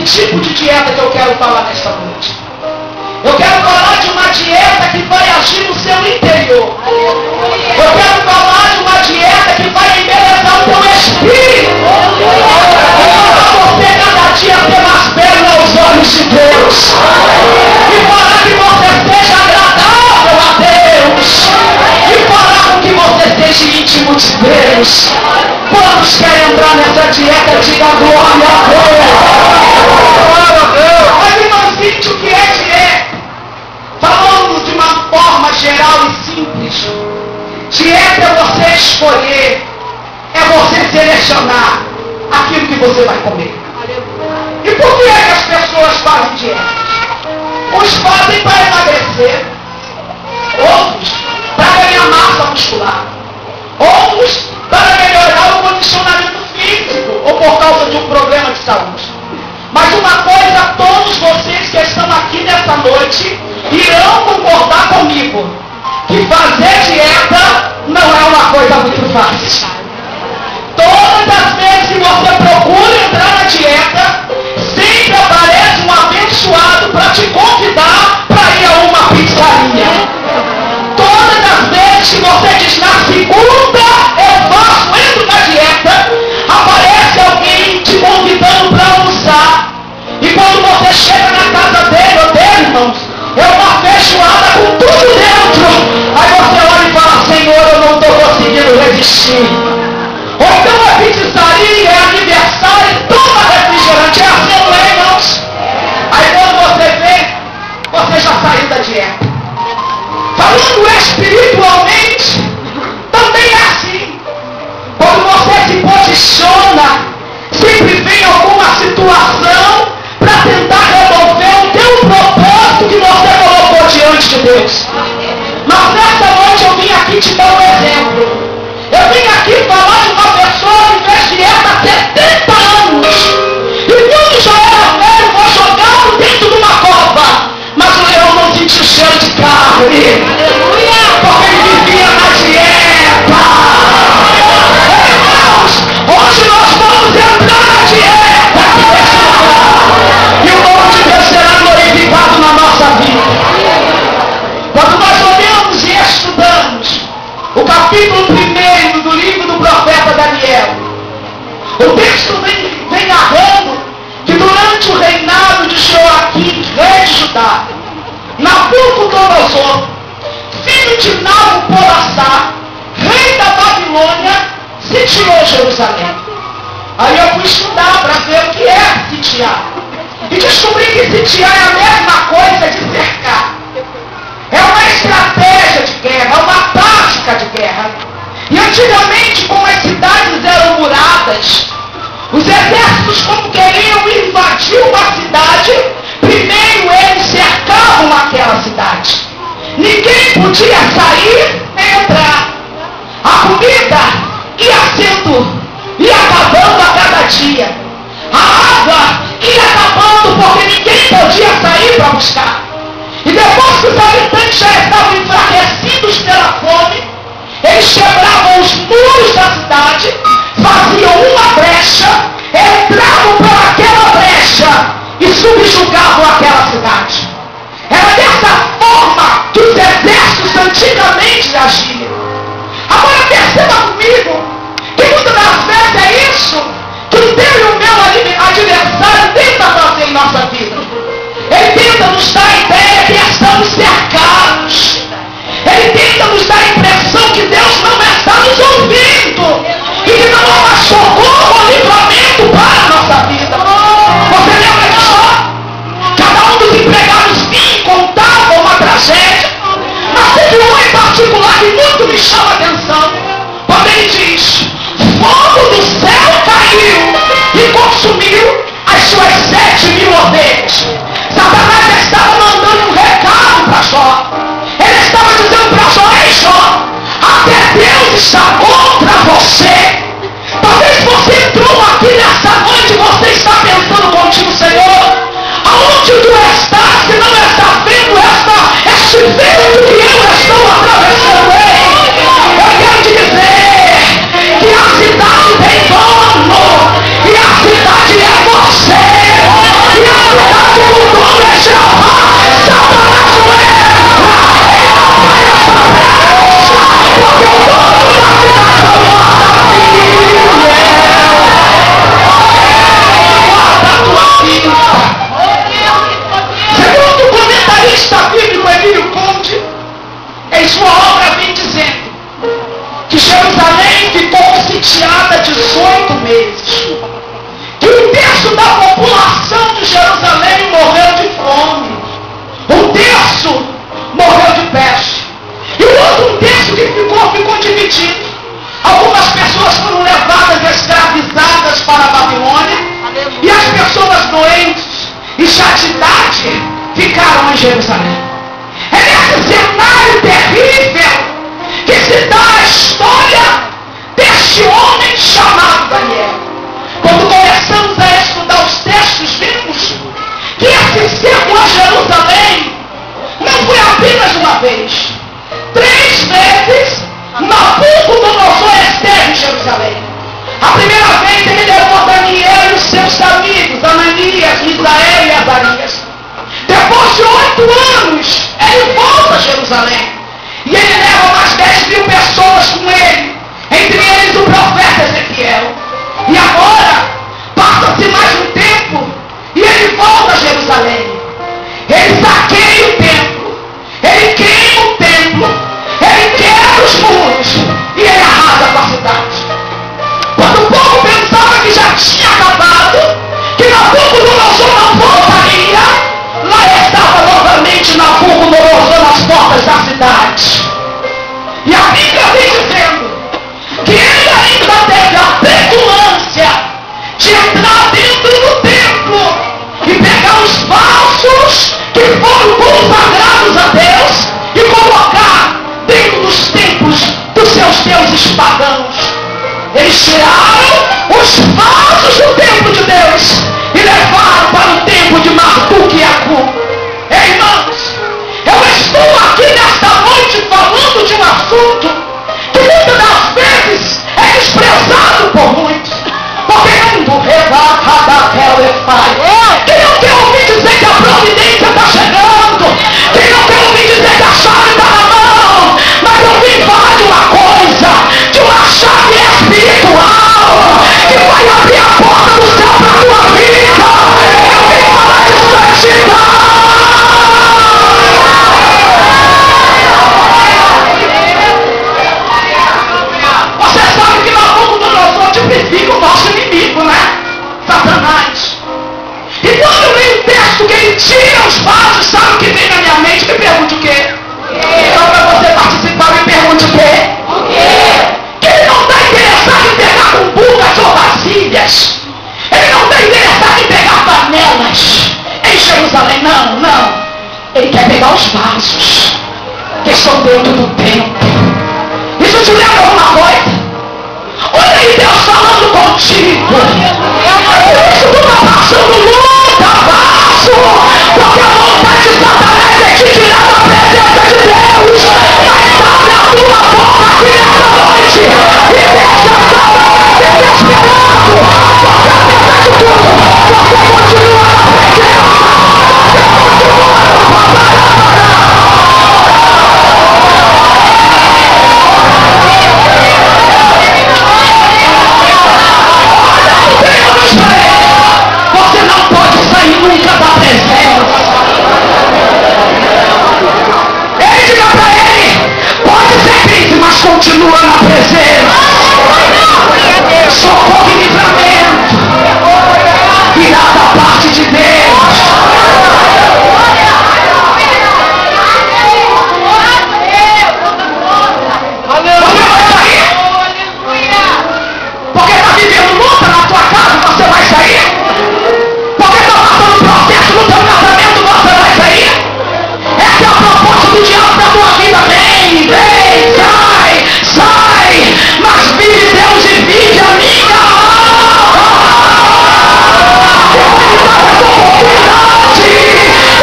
tipo de dieta que eu quero falar nesta noite. Eu quero falar de uma dieta que vai agir no seu interior. Eu quero falar de uma dieta que vai embelezar o teu espírito. Para você cada dia ter mais belo aos olhos de Deus. E fará que você seja agradável a Deus. E fará com que você seja íntimo de Deus. Quantos querem entrar nessa dieta? Diga glória a Deus. Mas irmãozinho, o que é dieta? Falando de uma forma geral e simples, dieta é você escolher, é você selecionar aquilo que você vai comer. E por que é que as pessoas fazem dieta? Uns fazem para emagrecer, outros para ganhar massa muscular, outros para melhorar o condicionamento físico ou por causa de um problema de saúde. Mas uma coisa, todos vocês que estão aqui nessa noite irão concordar comigo, que fazer dieta não é uma coisa muito fácil. Todas as vezes que você procura entrar na dieta, sempre aparece um abençoado para te convidar para ir a uma pizzaria. Todas as vezes que você diz, na segunda eu faço, entro na dieta, aparece alguém te convidando para almoçar. E quando você chega na casa dele ou dele, irmãos, é uma feijoada com tudo dentro. Aí você olha e fala, Senhor, eu não estou conseguindo resistir. Ou então a pizzaria, é aniversário, toma refrigerante. É assim, não é, irmãos? Aí quando você vê, você já saiu da dieta. Falando espiritualmente, também é assim. Quando você se posiciona, sempre vem alguma situação para tentar resolver o teu propósito que você colocou diante de Deus. Mas nessa noite eu vim aqui te dar um exemplo. Eu vim aqui falar de uma pessoa que fez dieta há 70 anos. E quando já era velho, foi jogado dentro de uma cova. Mas o leão não sentiu cheiro de carne. Porque ele vivia na dieta. Irmãos, hoje nós vamos entrar na dieta. E o nome de Deus será glorificado na nossa vida. Quando nós olhamos e estudamos o capítulo 1 do livro do profeta Daniel, o texto vem narrando que durante o reinado de Joaquim, rei de Judá, Nabucodonosor, filho de Nabopolassar, rei da Babilônia, sitiou Jerusalém. Aí eu fui estudar para ver o que é sitiar. E descobri que sitiar é a mesma coisa de cercar. É uma estratégia de guerra, é uma tática de guerra. E antigamente, como as cidades eram muradas, os exércitos, como queriam invadir uma cidade, primeiro eles cercavam aquela cidade. Ninguém podia sair nem entrar. A comida ia acabando a cada dia. A água ia acabando porque ninguém podia sair para buscar. E depois que os habitantes já estavam enfraquecidos pela fome, eles quebravam os muros da cidade, faziam uma brecha, entravam por aquela brecha e subjugavam aquela cidade. Era dessa forma que os exércitos antigamente agiam. Agora perceba comigo que muitas das vezes é isso que o teu e o meu adversário tenta fazer em nossa vida. Ele tenta nos dar a ideia que estamos cercados. Ele tenta nos dar a impressão que Deus não está nos ouvindo e que não há mais socorro ou livramento para a nossa vida. Você lembra de Jó? Cada um dos empregados vinha e contava uma tragédia. Mas teve um em particular que muito me chama a atenção. Quando ele diz, fogo do céu caiu e consumiu as suas 7.000 ovelhas. Satanás estava mandando um recado para Jó. Ele estava dizendo para Jó, ei Jó, até Deus está contra você. Talvez você entrou aqui nessa noite e você está pensando contigo, Senhor, aonde tu estás que não está vendo este vento que eu estou atravessando? Eu quero te dizer que a cidade tem dono e a cidade é você. chegaram a Jerusalém. É nesse cenário terrível que se dá a história deste homem chamado Daniel. Quando começamos a estudar os textos, vimos que esse cerco a Jerusalém não foi apenas uma vez. 3 vezes Nabucodonosor esteve em Jerusalém. A primeira vez ele levou Daniel e os seus amigos, Ananias, Misael e Azarias. Depois de 8 anos, ele volta a Jerusalém. E ele leva mais 10.000 pessoas com ele, entre eles o profeta Ezequiel. E agora, passa-se mais um tempo, e ele volta a Jerusalém. Ele saqueia o templo, ele queima o templo, ele quebra os muros, e ele arrasa com a cidade. Quando o povo pensava que já tinha acabado, que Nabucodonosor não voltaria, lá estava novamente Nabucodonosor nas portas da cidade. E a Bíblia vem dizendo que ele ainda teve a petulância de entrar dentro do templo e pegar os vasos que foram consagrados a Deus e colocar dentro dos templos dos seus deuses pagãos. Eles tiraram os vasos do templo de Deus e levaram para o templo de Marduk e Acu. Irmãos, eu estou aqui nesta noite falando de um assunto que muitas das vezes é desprezado por muitos. Porque não quem não quer ouvir dizer que a providência está chegando, quem não quer ouvir dizer que a chave está na mão, mas eu vim falar de uma coisa, de uma chave espiritual que vai abrir a porta do céu para a tua vida. Eu vim falar de santidade. Você sabe que Nabucodonosor tipifica o nosso inimigo, né? Satanás. E quando eu leio o texto que ele tira os vasos, sabe o que vem na minha mente? Me pergunte o quê? Então para você participar, me pergunte o quê? O quê? Que ele não está interessado em pegar cumbucas ou vasilhas. Ele não está interessado em pegar panelas em Jerusalém. Não, não. Ele quer pegar os vasos que estão dentro do templo. Isso te lembra alguma coisa? Olha aí Deus falando contigo. Por isso tu está passando luta, vaso. Porque a vontade de Satanás é te tirar da presença de Deus. Mas abre a tua boca aqui nessa noite e deixa Satanás desesperado. Porque apesar de tudo, você continua na presença. Você continua no papai. Você não pode sair nunca da presença. Ele diga para ele, pode ser crise, mas continua na presença. Socorro e livramento virá da parte de Deus. Você vai sair? Porque está vivendo luta na tua casa, você vai sair? Porque está passando processo no teu casamento, você vai sair? Essa é a proposta do diabo para a tua vida. Vem, vem, sai, sai. Mas vive Deus e vive a minha alma. Eu vou dar essa oportunidade.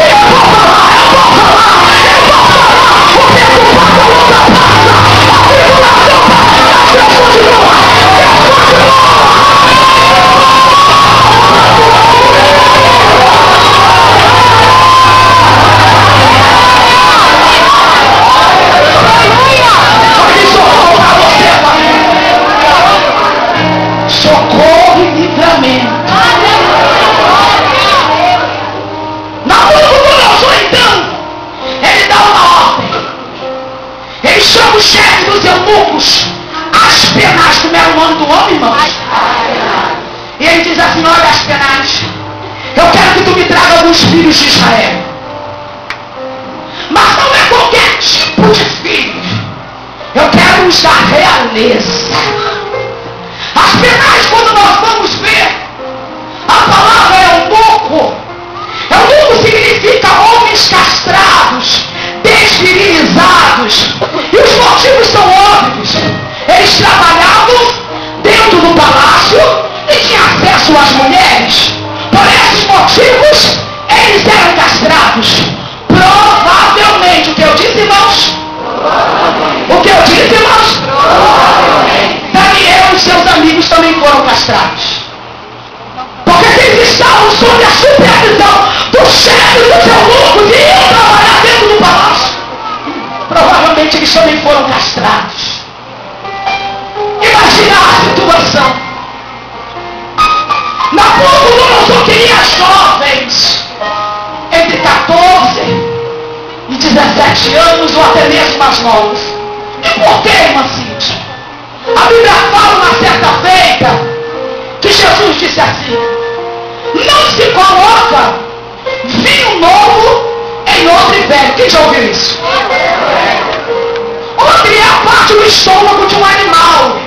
Eu vou falar, eu vou falar, eu vou falar. O tempo passa, a luta passa, a tribulação passa, mas Deus continua, Deus continua. Socorro e livramento. Nabucodonosor, então, ele dá uma ordem. Ele chama o chefe dos eunucos, Aspenaz, como era o nome do homem, irmãos. E ele diz assim, olha Aspenaz, eu quero que tu me traga alguns filhos de Israel. Mas não é qualquer tipo de filho. Eu quero os da realeza. Aspenaz, quando nós vamos ver, a palavra eunuco significa homens casados. motivos são óbvios. Eles trabalhavam dentro do palácio e tinham acesso às mulheres. Por esses motivos, eles eram castrados. Provavelmente, o que eu disse, irmãos? O que eu disse, irmãos? Daniel e seus amigos também foram castrados. Porque eles estavam sob a supervisão do chefe do seu lucro que iam trabalhar dentro do palácio. Provavelmente eles também foram castrados. Imagina a situação. Nabucodonosor queria jovens entre 14 e 17 anos ou até mesmo mais novos. E por que, irmã Cíntia? A Bíblia fala uma certa feita que Jesus disse assim: não se coloca vinho novo em odre velho. Quem já ouviu isso? Odre é a parte do estômago de um animal.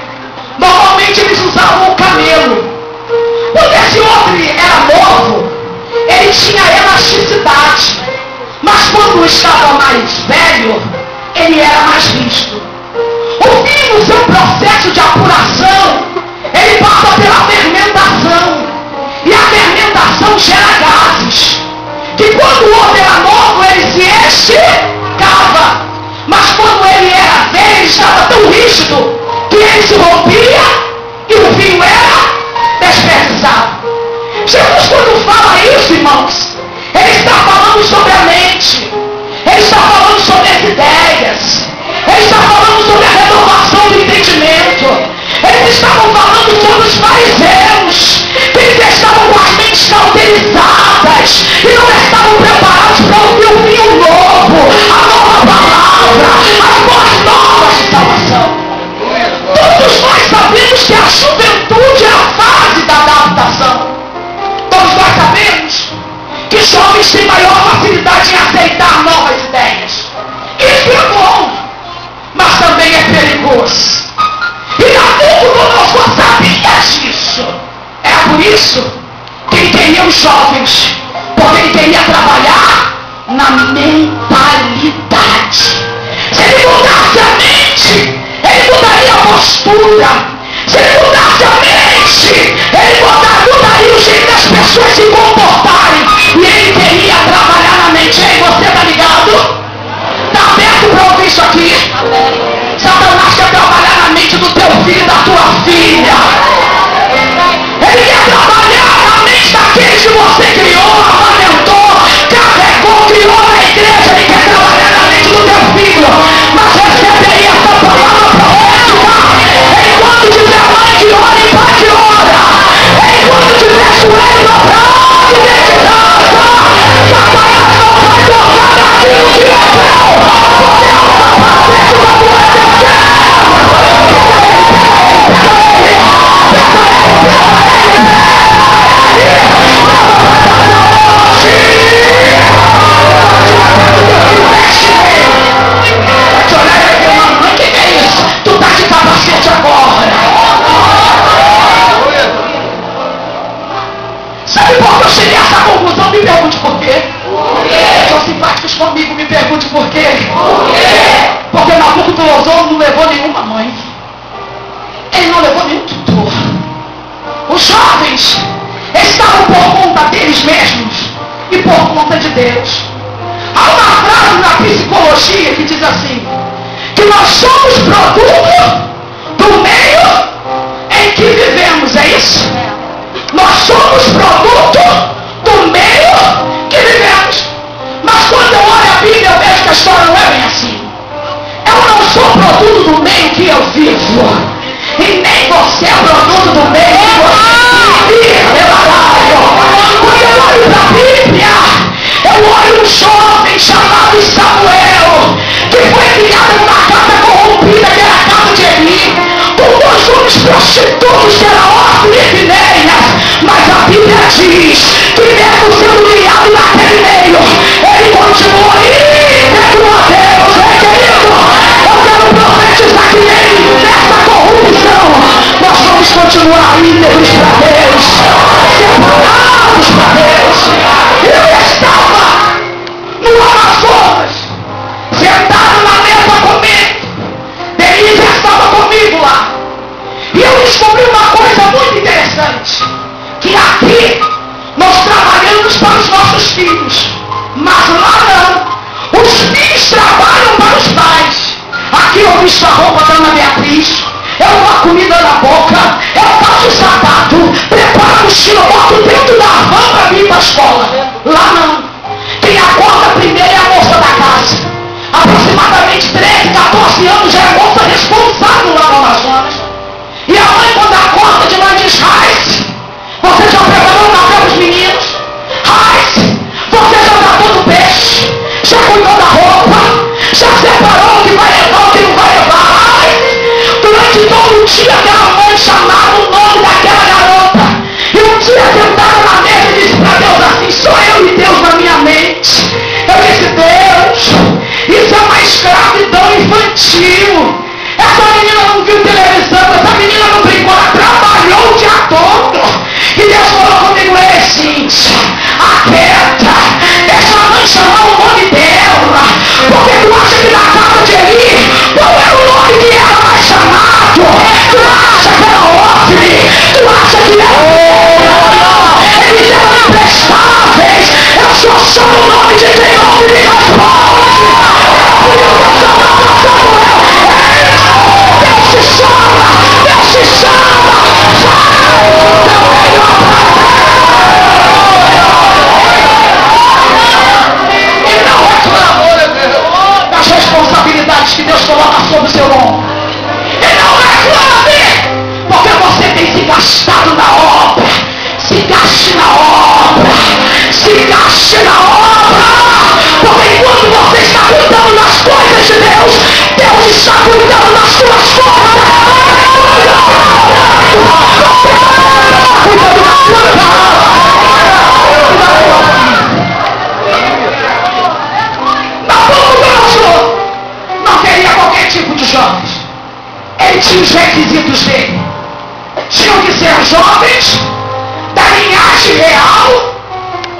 Normalmente eles usavam o camelo. Porque esse odre era novo, ele tinha elasticidade. Mas quando estava mais velho, ele era mais rígido. O vinho, no seu processo de apuração, ele passa pela fermentação. E a fermentação gera gases. Que quando o odre era novo, ele se esticava. Mas quando ele era velho, ele estava tão rígido que ele se rompia e o vinho era desperdiçado. Jesus, quando fala isso, irmãos, ele está falando sobre a mente. Ele está falando sobre as ideias. Ele está falando sobre a renovação do entendimento. Eles estavam falando sobre os fariseus, que eles estavam com as mentes cauterizadas e não estavam preparados para ouvir o vinho novo, a nova palavra, as boas novas de salvação. Todos nós sabemos que a juventude é a fase da adaptação. Todos nós sabemos que jovens têm maior facilidade em aceitar novas ideias. Isso é bom, mas também é perigoso. E Nabucodonosor sabia disso. É por isso que ele queria os jovens, porque ele queria trabalhar na mentalidade. Se ele mudasse a mente, ele mudaria a postura. Se ele mudasse a mente, ele mudaria o jeito das pessoas se comportarem. E ele queria trabalhar na mente. Ei, você tá ligado? Tá aberto para ouvir isso aqui? Satanás quer trabalhar na mente do teu filho e da tua filha. Ele quer trabalhar na mente daqueles que você criou, amamentou, carregou, criou na igreja. Ele quer trabalhar na mente do teu filho. Mas recebe aí essa palavra profética. Enquanto tiver mãe que ora e pai que ora, enquanto tiver joelho dobrado e dedicação, Satanás não vai tocar naquilo que é teu. Porque é uma faceta da tua tu tá de capacete agora. Sabe por que eu cheguei a essa conclusão? Me pergunte por quê. São simpáticos comigo, me pergunte por quê. Porque Nabucodonosor não levou nenhuma mãe. Ele não levou nenhum tutor. Os jovens estavam por conta deles mesmos e por conta de Deus. Há uma frase na psicologia que diz assim: que nós somos produto do meio em que vivemos. É isso? Nós somos produto do meio que vivemos. Mas quando eu olho a Bíblia, eu vejo que a história não é bem assim. Eu não sou produto do meio que eu vivo. E nem você é produto do meio que você vive. Quando eu olho para a Bíblia, eu olho um jovem chamado Samuel, que foi criado numa casa corrompida, que era a casa de Eli, com dois homens prostitutos, que era Ofni e Finéias. Mas a Bíblia diz que mesmo sendo criado naquele meio, ele continuou íntegro a Deus. Querido, eu quero profetizar que nem nessa corrupção nós vamos continuar íntegros para Deus, separados para Deus. Eu estava no Amazonas, sentado na mesa comendo, para os nossos filhos. Mas lá não. Os filhos trabalham para os pais. Aqui eu visto a roupa da Ana Beatriz. Eu dou a comida na boca. Eu faço o sapato. Preparo a mochila. Boto dentro da van para vir para a escola. Lá não. Quem acorda primeiro é a moça da casa. Aproximadamente 13, 14 anos já é moça responsável lá no Amazonas. E a mãe, quando acorda de manhã, diz: Raiz, você já preparou o café para os meninos? Raiz, você já tratou do peixe? Já cuidou da roupa? Já separou o que vai levar, o que não vai levar? Raiz, durante todo o dia aquela mãe chamava o nome daquela garota. E um dia sentaram na mesa e disse para Deus assim: sou eu e Deus na minha mente. Eu disse: Deus, isso é uma escravidão infantil. Essa menina não viu televisão, essa menina não brincou, ela trabalhou o dia todo. E Deus falou comigo: ei, Cíntia, aquieta, deixa a mãe chamar o nome dela. Porque tu acha que na casa de Eli, qual é o nome que ela vai chamado? Tu acha que ela ouve? Tu acha que ela eles eram imprestáveis? Eu só chamo o nome de quem ouve e responde. Deus te chama, Deus te chama. E não reclama das responsabilidades que Deus coloca sobre o seu ombro. E não reclame, porque você tem se gastado na obra. Se gaste na obra. Se gaste na obra. Porque enquanto você está cuidando das coisas de Deus, Deus está cuidando das suas coisas. Cuidando da sua Nabucodonosor não queria qualquer tipo de jovens. Ele tinha os requisitos dele. Tinham que ser jovens da linhagem real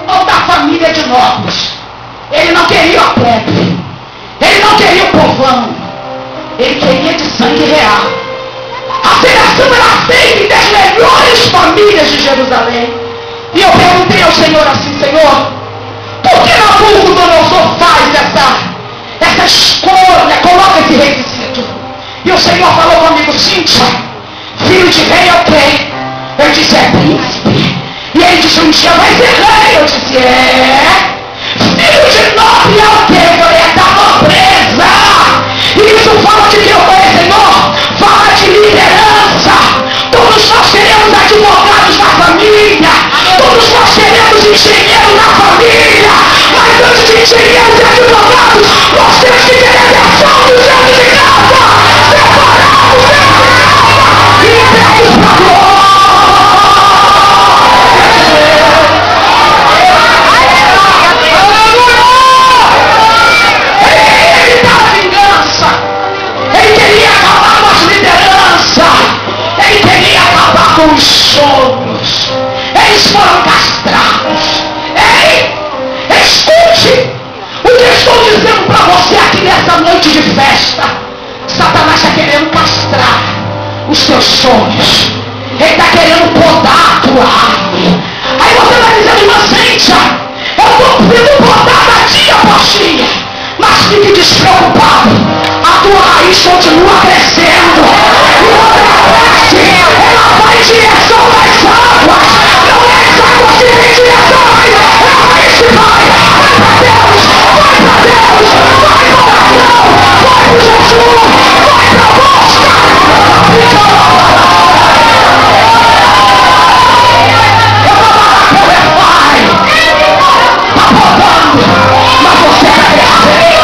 ou da família de nobres. Ele não queria a plebe. Ele não queria o povão. Ele queria de sangue real. A seleção era feita das melhores famílias de Jerusalém. E eu perguntei ao Senhor assim: Senhor, por que Nabucodonosor faz essa escolha, coloca esse requisito? E o Senhor falou comigo: Cíntia, filho de rei é o quê? Eu disse: é príncipe. E ele disse: um dia vai ser rei. Eu disse: é. Filho de nobre é o quê? Eu falei: é da nobreza. E isso fala de que eu falei: Senhor, fala de liderança. Todos nós queremos advogados na família. Todos nós queremos engenheiros na família. Mas antes de engenheiros e advogados, nós temos que ter eleição dos anos de casa. Separados dentro de casa e entregues para a glória. Ele queria acabar com as lideranças. Ele queria acabar com os sonhos. Eles foram castrados. Ei, escute o que eu estou dizendo para você aqui nessa noite de festa. Satanás está querendo castrar os seus sonhos. Ele está querendo podar a tua árvore. Aí você vai dizendo: irmã Cíntia, eu estou sendo podada dia após dia. Mas fique despreocupado, a tua raiz continua crescendo. E quando ela cresce, ela vai em direção das águas. Não é as águas que vêm em direção à raiz, é a raiz que vai. Vai para Deus, vai para Deus, vai para oração, vai para o jejum, vai para a busca. Eu vou falar com o meu pai. Está podando, mas você vai crescer.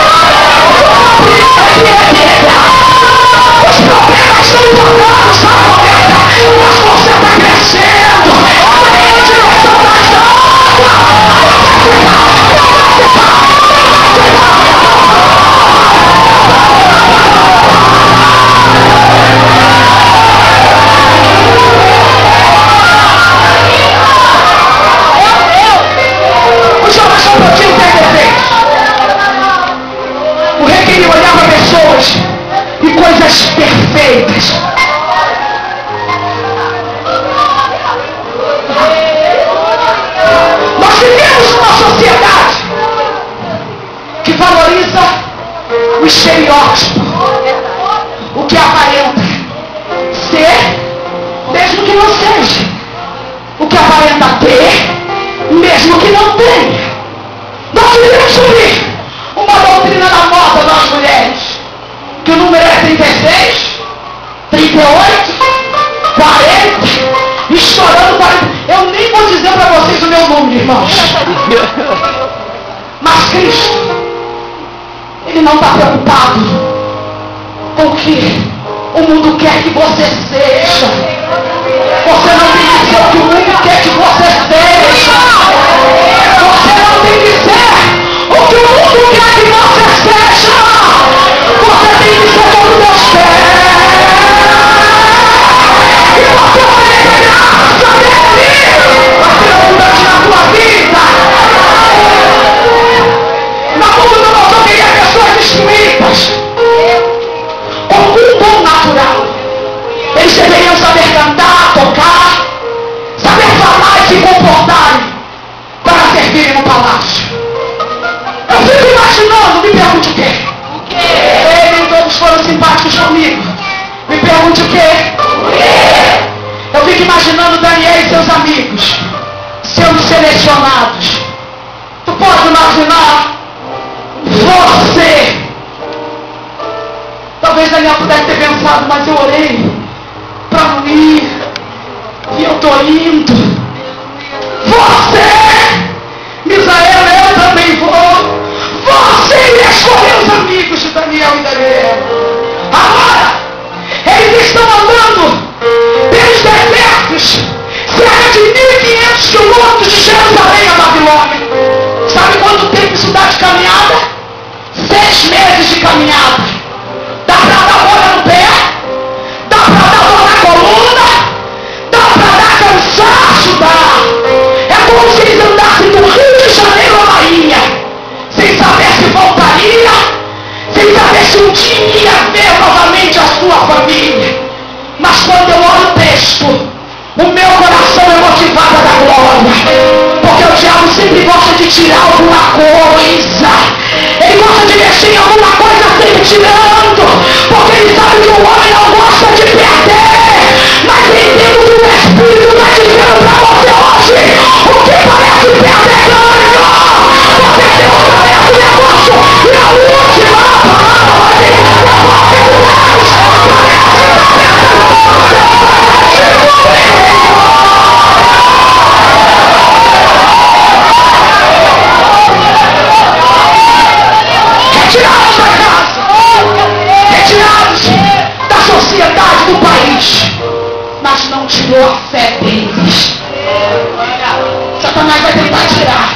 Os problemas estão podando, está podendo, mas você está crescendo. vivemos numa sociedade que valoriza o estereótipo, o que aparenta ser, mesmo que não seja, o que aparenta ter, mesmo que não tenha. Nós vivemos sobre uma doutrina da moda das mulheres, que o número é 36, 38, 40, estourando 40. Eu nem vou dizer para vocês o meu número, irmãos. Mas Cristo, Ele não está preocupado com o que o mundo quer que você seja. Você não tem que ser o que o mundo quer que você seja. Você não tem que ser o que o mundo quer que você seja. Você tem que ser como Deus quer. E você vai ter graça dele. Vai ter abundante na tua vida. Na mundo eu só queria pessoas destruídas com um dom natural. Eles deveriam saber cantar, tocar, saber falar e se comportarem para servirem no palácio. Eu fico imaginando, me pergunte o quê? Nem todos foram simpáticos comigo. Me pergunte o quê? Eu fico imaginando Daniel e seus amigos sendo selecionados. Tu pode imaginar você? Talvez Daniel pudesse ter pensado, mas eu orei para não ir, e eu estou indo. Você, Misael, eu também vou. Você escolheu os amigos de Daniel e Daniel. Agora, eles estão andando pelos desertos, cerca de 1.500 quilômetros de Jerusalém a Babilônia. Sabe quanto tempo isso dá de caminhada? 6 meses de caminhada. Dá para dar bola no pé? Dá para dar bola na coluna? Dá para dar cansaço? Dá. É como se eles andassem do Rio de Janeiro à Bahia, sem saber se voltaria, sem saber se um dia ia ver novamente a sua família. Mas quando eu olho o texto, o meu coração é motivado da glória, porque o diabo sempre gosta de tirar alguma coisa. Ele gosta de mexer em alguma coisa sempre tirando, porque ele sabe que o homem não gosta de perder. Mas entendo que o Espírito está dizendo para você hoje: o que parece perder ganho, você tem um talento, negócio, e a última palavra vai vir da boca de Deus. Retirados da casa, retirados da sociedade do país, mas não tirou a fé deles. Satanás vai tentar tirar,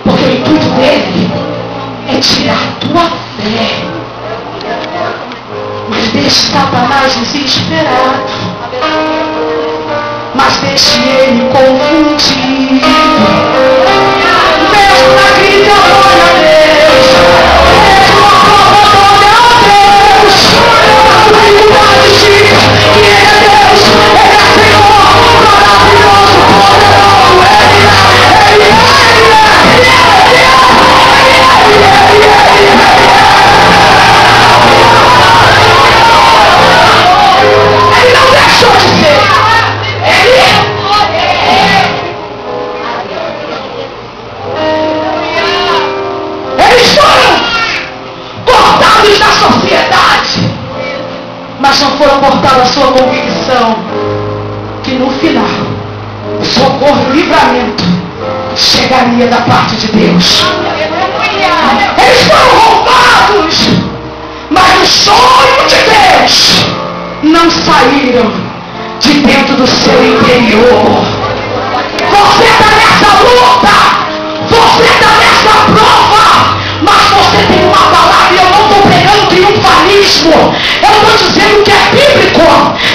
porque o intuito dele é tirar a tua fé. Mas deixe Satanás desesperado, mas deixe ele confundido. Mesmo na crise eu olho a Deus, mesmo a prova eu olho a Deus. A dificuldade diz que Ele é Deus, Ele é Senhor, maravilhoso, poderoso. Ele não deixou de ser. Eles foram cortados da sociedade, mas não foram cortados a sua convicção que no final o socorro e o livramento chegaria da parte de Deus. Eles foram roubados, mas o sonho de Deus não saíram de dentro do seu interior. Você está nessa luta, você está nessa prova, mas você tem uma palavra. E eu não estou pregando triunfalismo, eu estou dizendo que é bíblico,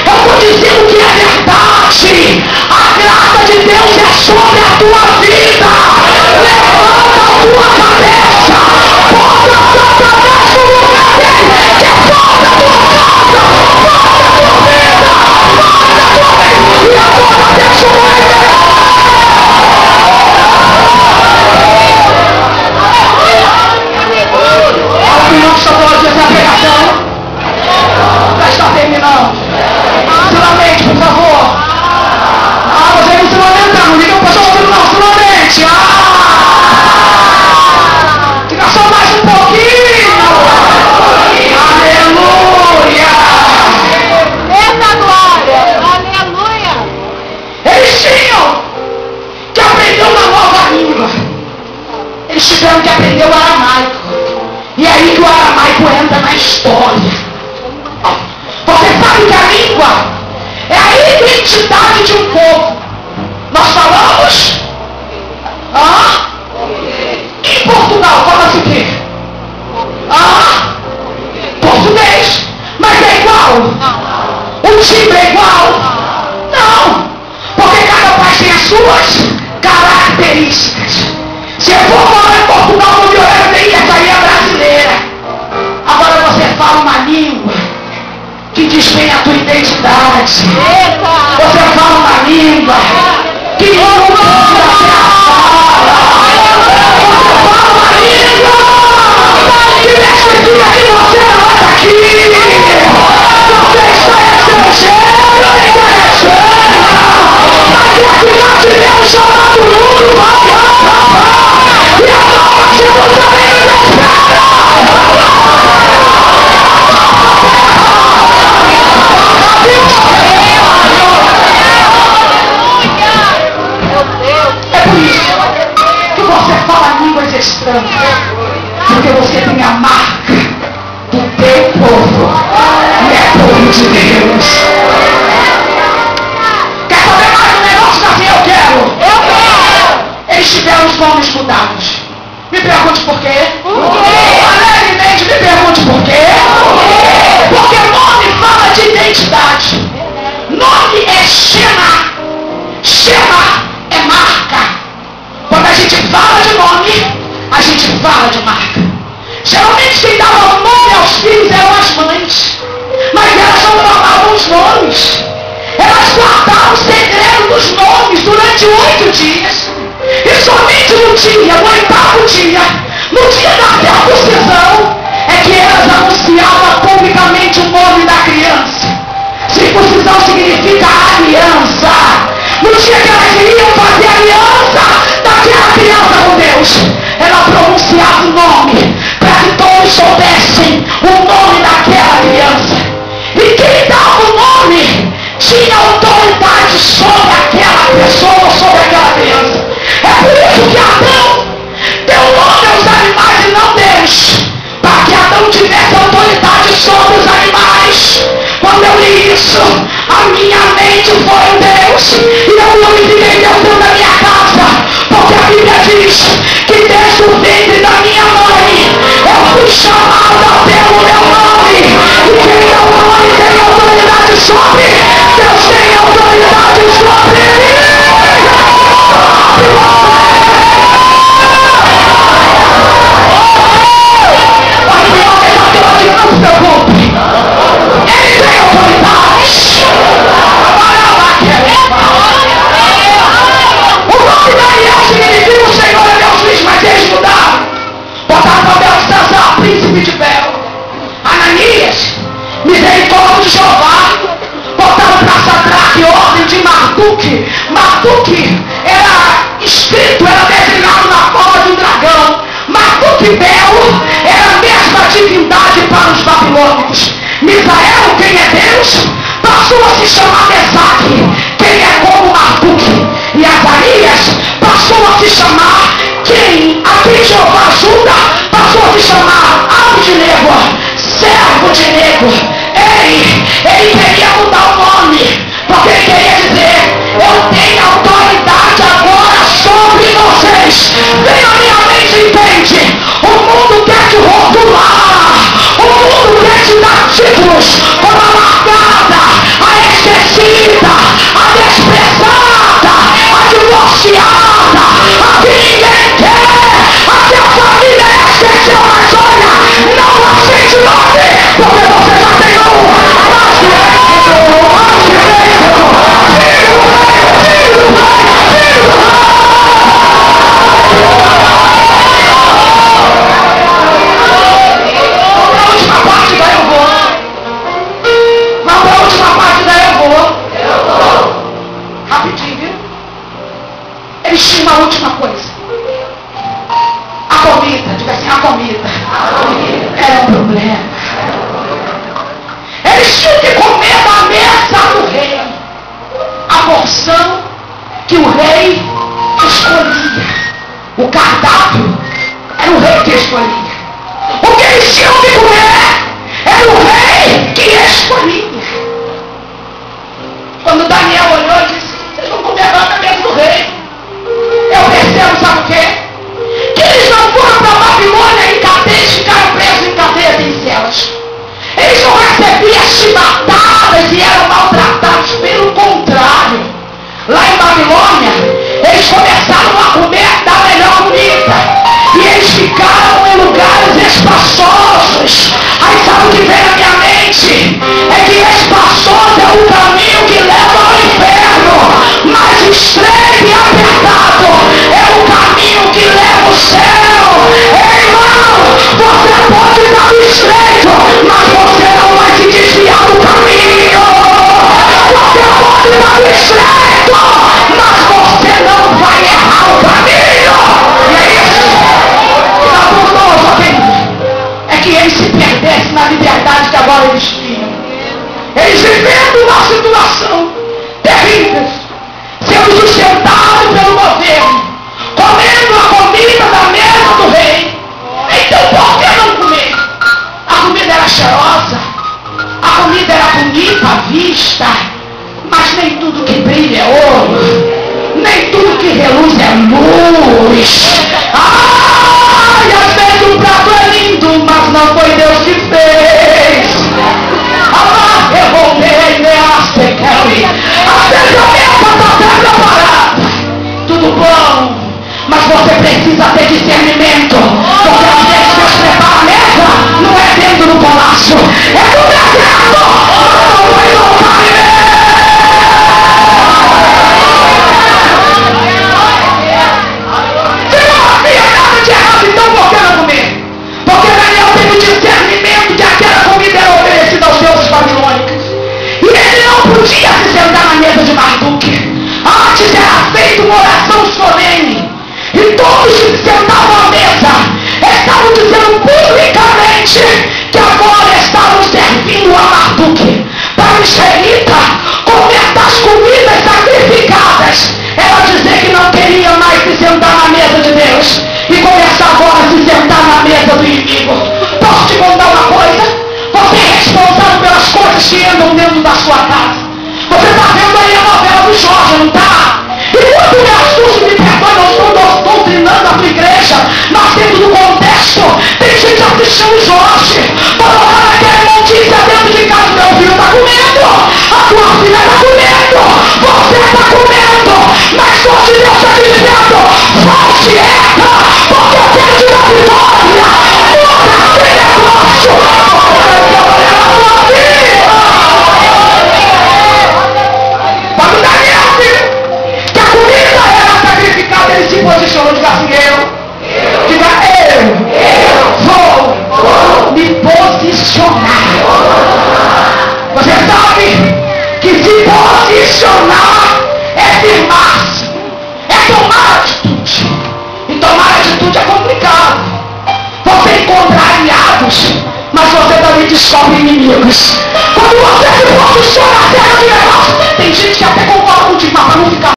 eu estou dizendo que é verdade. A graça de Deus é sobre a tua vida. Levanta a tua cabeça, bota Satanás no lugar dele, que volta a tua casa, volta a tua vida, volta a tua vida, e agora deixa o aí que o aramaico entra na história. Você sabe que a língua é a identidade de um povo. Nós falamos em Portugal, fala-se o quê? Português. Mas é igual? O timbre é igual? Não. Porque cada país tem as suas características. Se eu for morar em Portugal, no meu essa aí é brasileira. Agora você fala uma língua que despenha a tua identidade. Você fala uma língua que não pode ameaçar. Você fala uma língua que mexe aqui e você não está aqui. Você está estrangeiro, estrangeira. Mas é que nós tivemos chamado o mundo, e a nova Jerusalém nos espera. É por isso que você fala línguas estranhas, porque você tem a marca do teu povo e é povo de Deus. Quer saber mais um negócio assim? Eu quero. Eles tiveram os nomes mudados. Me pergunte por quê? Alegremente me pergunte por quê? Porque nome fala de identidade. Nome é Shema. Shema é marca. Quando a gente fala de nome, a gente fala de marca. Geralmente quem dava nome aos filhos eram as mães. Mas elas não falavam os nomes. Elas guardavam o segredo dos nomes durante 8 dias. E somente no 8º dia, no dia da circuncisão, é que elas anunciavam publicamente o nome da criança. Circuncisão significa aliança. No dia que elas iriam fazer aliança daquela criança com Deus, ela pronunciava o nome, para que todos soubessem o nome daquela criança. E quem dava o nome tinha autoridade sobre aquela pessoa, sobre aquela criança. É por isso que Adão deu nome aos animais e não Deus, para que Adão tivesse autoridade sobre os animais. Quando eu li isso, a minha mente foi um Deus, e eu glorifiquei Deus dentro da minha casa, porque a Bíblia diz que desde o ventre da minha mãe eu fui chamada pelo meu nome. E quem é o nome tem autoridade sobre, Deus tem autoridade sobre ele. Não se preocupe, ele tem autoridade. O nome da Ariel significa o Senhor é meu juiz, mas eles mudaram. Botaram para Belsazar, príncipe de Bel. Ananias, misericórdia de Jeová. Botaram para Sadraque, ordem de Marduk. Marduk era escrito, era desenhado na forma de um dragão. Marduk e Bel era a mesma divindade para os babilônicos. Misael, quem é Deus, passou a se chamar Mesaque, quem é como Marduk. E Azarias passou a se chamar quem a quem Jeová ajuda, passou a se chamar Abdinego, servo de Nego. Ele queria mudar o nome, porque ele queria dizer: eu tenho autoridade agora sobre vocês. Vem a minha mente, entende? O mundo quer te rotular, o mundo quer te dar títulos como a marcada, a esquecida, a desprezada, a divorciada, a que ninguém quer, a que a família esqueceu. Mas olha, não aceite o nome, porque você já tem um. Eles tinham uma última coisa. A comida, diga assim, a comida. Era um problema. Eles tinham que comer da mesa do rei. A porção que o rei escolhia. O cardápio era o rei que escolhia. O que eles tinham que comer era o rei que escolhia. Quando Daniel olhou e disse, vocês vão comer agora na mesa do rei. Eu percebo, sabe o quê? Que eles não foram para a Babilônia em cadeias, ficaram presos em cadeias em celas. Eles não recebiam chibatadas e eram maltratados. Pelo contrário, lá em Babilônia, eles começaram a comer da melhor comida. E eles ficaram em lugares espaçosos. Aí sabe o que vem na minha mente? É que espaçoso é o caminho que leva ao inferno. Mas estreito e apertado é o caminho que leva ao céu. Ei, irmão, você pode estar no estreito, mas você não vai se desviar do caminho. Você pode estar no estreito, mas você não vai errar o caminho. E é isso. É que eles se perdessem na liberdade que agora eles tinham. Eles vivendo uma situação terrível, sendo sustentados pelo governo, comendo a comida da mesa do rei. Então por que não comer? A comida era cheirosa, a comida era bonita à vista, mas nem tudo que brilha é ouro, nem tudo que reluz é luz. E às vezes o prato é lindo, mas não foi Deus que fez. Eu voltei, às vezes a mesa está até preparada, tudo bom, mas você precisa ter discernimento, porque às vezes Deus prepara a mesa, não é dentro do palácio, é no deserto, não vai voltar então por que não comer? Porque Daniel teve o discernimento de aquela comida era oferecida aos deuses babilônicos. E ele não podia se sentar na mesa de Marduk. Antes era feita uma oração solene. E todos que se sentavam à mesa estavam dizendo publicamente que agora estavam servindo a Marduk. Para o israelita comer das comidas sacrificadas era dizer que não queria mais se sentar na mesa de Deus e começar agora a se sentar na mesa do inimigo. Posso te contar uma coisa? Você é responsável pelas coisas que andam dentro da sua casa. Você está vendo aí a novela do Jorge, não está? E quando me assusta, me perdoe, não estou doutrinando a tua igreja, mas dentro do contexto, tem gente assistindo o Jorge, colocando aquela notícia dentro de casa. Meu filho está comendo, a tua filha está comendo, você está comendo, mas só se Deus está te dizendo, volte erra, porque eu quero te dar vitória. Não tem negócio, quando Daniel viu que a comida era sacrificada, ele se posicionou. Diga assim, eu vou me posicionar. Você sabe que se posicionar é firmar-se, é tomar atitude. E tomar atitude é complicado. Você encontra aliados, mas você também descobre inimigos. Quando você se posiciona, tem gente que até concorda contigo, mas para não ficar